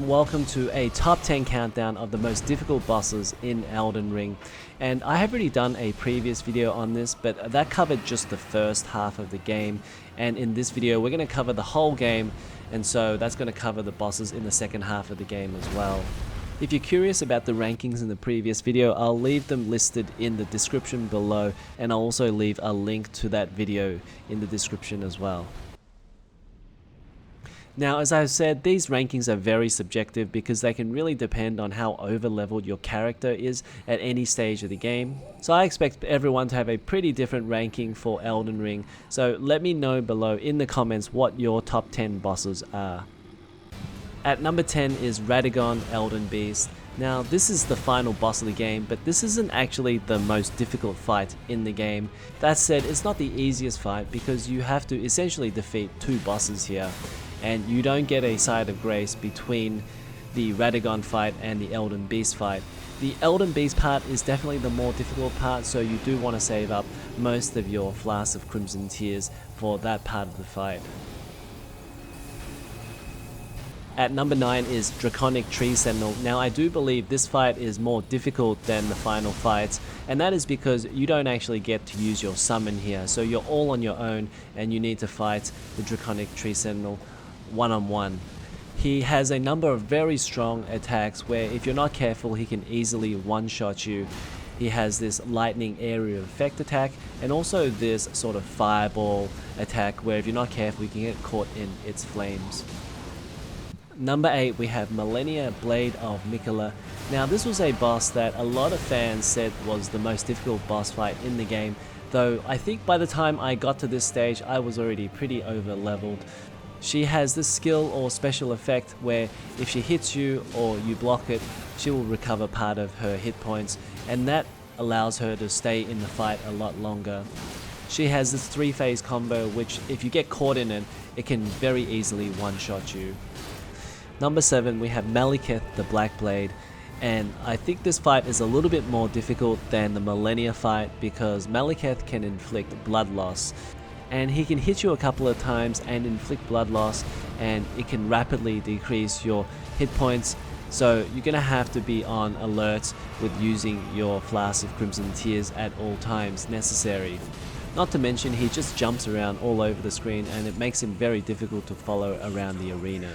everyone, welcome to a top 10 countdown of the most difficult bosses in Elden Ring. And I have already done a previous video on this, but that covered just the first half of the game. And in this video we're going to cover the whole game, and so that's going to cover the bosses in the second half of the game as well. If you're curious about the rankings in the previous video, I'll leave them listed in the description below, and I'll also leave a link to that video in the description as well. Now, as I've said, these rankings are very subjective because they can really depend on how over-leveled your character is at any stage of the game. So I expect everyone to have a pretty different ranking for Elden Ring, so let me know below in the comments what your top 10 bosses are. At number 10 is Ratagon Elden Beast. Now, this is the final boss of the game, but this isn't actually the most difficult fight in the game. That said, it's not the easiest fight because you have to essentially defeat two bosses here, and you don't get a side of grace between the Ratagon fight and the Elden Beast fight. The Elden Beast part is definitely the more difficult part, so you do want to save up most of your flasks of Crimson Tears for that part of the fight. At number 9 is Draconic Trees Sentinel. Now, I do believe this fight is more difficult than the final fights, and that is because you don't actually get to use your summon here, so you're all on your own and you need to fight the Draconic Tree Sentinel one-on-one. He has a number of very strong attacks where if you're not careful he can easily one-shot you. He has this lightning area effect attack and also this sort of fireball attack where if you're not careful you can get caught in its flames. Number 8, we have Millennia Blade of Nicola. Now, this was a boss that a lot of fans said was the most difficult boss fight in the game, though I think by the time I got to this stage I was already pretty over leveled. She has this skill or special effect where if she hits you or you block it, she will recover part of her hit points, and that allows her to stay in the fight a lot longer. She has this 3-phase combo which if you get caught in it, it can very easily one-shot you. Number 7, we have Maliketh the Black Blade, and I think this fight is a little bit more difficult than the Millennia fight because Maliketh can inflict blood loss, and he can hit you a couple of times and inflict blood loss, and it can rapidly decrease your hit points, so you're gonna have to be on alert with using your flask of Crimson Tears at all times necessary. Not to mention he just jumps around all over the screen and it makes him very difficult to follow around the arena.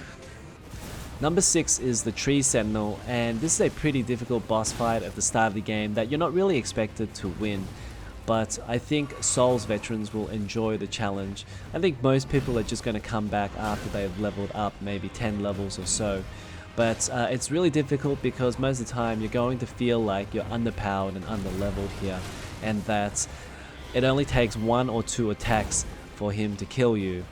Number 6 is the Tree Sentinel, and this is a pretty difficult boss fight at the start of the game that you're not really expected to win, but I think Souls veterans will enjoy the challenge. I think most people are just going to come back after they've leveled up maybe 10 levels or so, but it's really difficult because most of the time you're going to feel like you're underpowered and underleveled here, and that it only takes 1 or 2 attacks for him to kill you.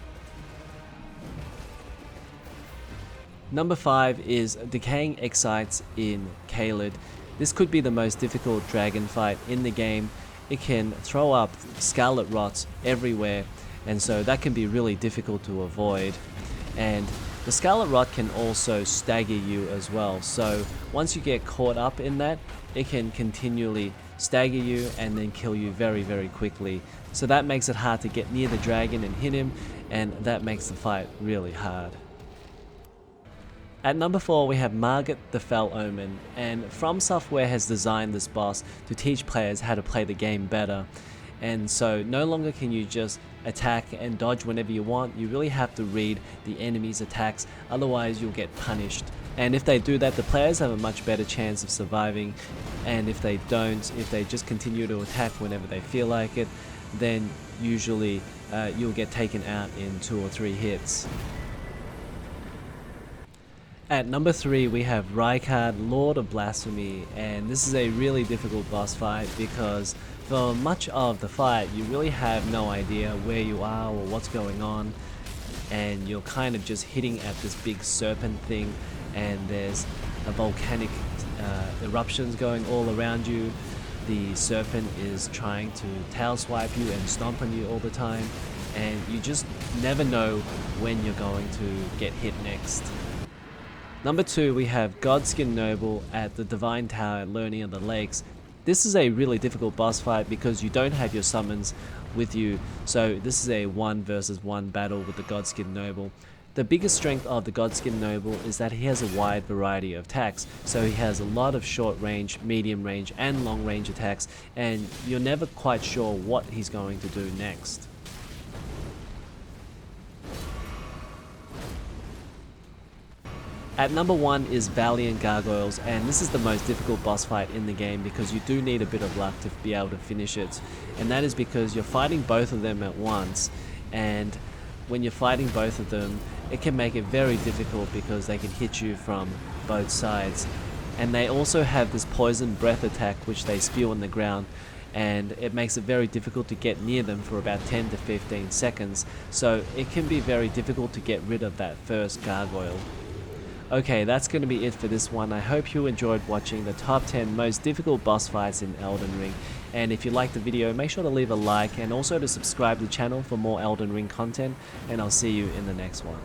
Number 5 is Decaying Ekzykes in Caelid. This could be the most difficult dragon fight in the game. It can throw up scarlet rots everywhere, and so that can be really difficult to avoid. And the scarlet rot can also stagger you as well, so once you get caught up in that, it can continually stagger you and then kill you very, very quickly. So that makes it hard to get near the dragon and hit him, and that makes the fight really hard. At number 4, we have Margit the Fell Omen, and From Software has designed this boss to teach players how to play the game better, and so no longer can you just attack and dodge whenever you want. You really have to read the enemy's attacks, otherwise you'll get punished. And if they do that, the players have a much better chance of surviving, and if they don't, if they just continue to attack whenever they feel like it, then usually you'll get taken out in 2 or 3 hits. At number 3, we have Reichard, Lord of Blasphemy, and this is a really difficult boss fight because for much of the fight you really have no idea where you are or what's going on, and you're kind of just hitting at this big serpent thing, and there's a volcanic eruptions going all around you. The serpent is trying to tail swipe you and stomp on you all the time, and you just never know when you're going to get hit next. Number 2, we have Godskin Noble at the Divine Tower at Learning of the Lakes. This is a really difficult boss fight because you don't have your summons with you, so this is a 1 versus 1 battle with the Godskin Noble. The biggest strength of the Godskin Noble is that he has a wide variety of attacks, so he has a lot of short range, medium range and long range attacks, and you're never quite sure what he's going to do next. At number 1 is Valiant Gargoyles, and this is the most difficult boss fight in the game because you do need a bit of luck to be able to finish it, and that is because you're fighting both of them at once, and when you're fighting both of them it can make it very difficult because they can hit you from both sides, and they also have this poison breath attack which they spew on the ground, and it makes it very difficult to get near them for about 10 to 15 seconds, so it can be very difficult to get rid of that first gargoyle. Okay, that's going to be it for this one. I hope you enjoyed watching the top 10 most difficult boss fights in Elden Ring, and if you liked the video make sure to leave a like and also to subscribe to the channel for more Elden Ring content, and I'll see you in the next one.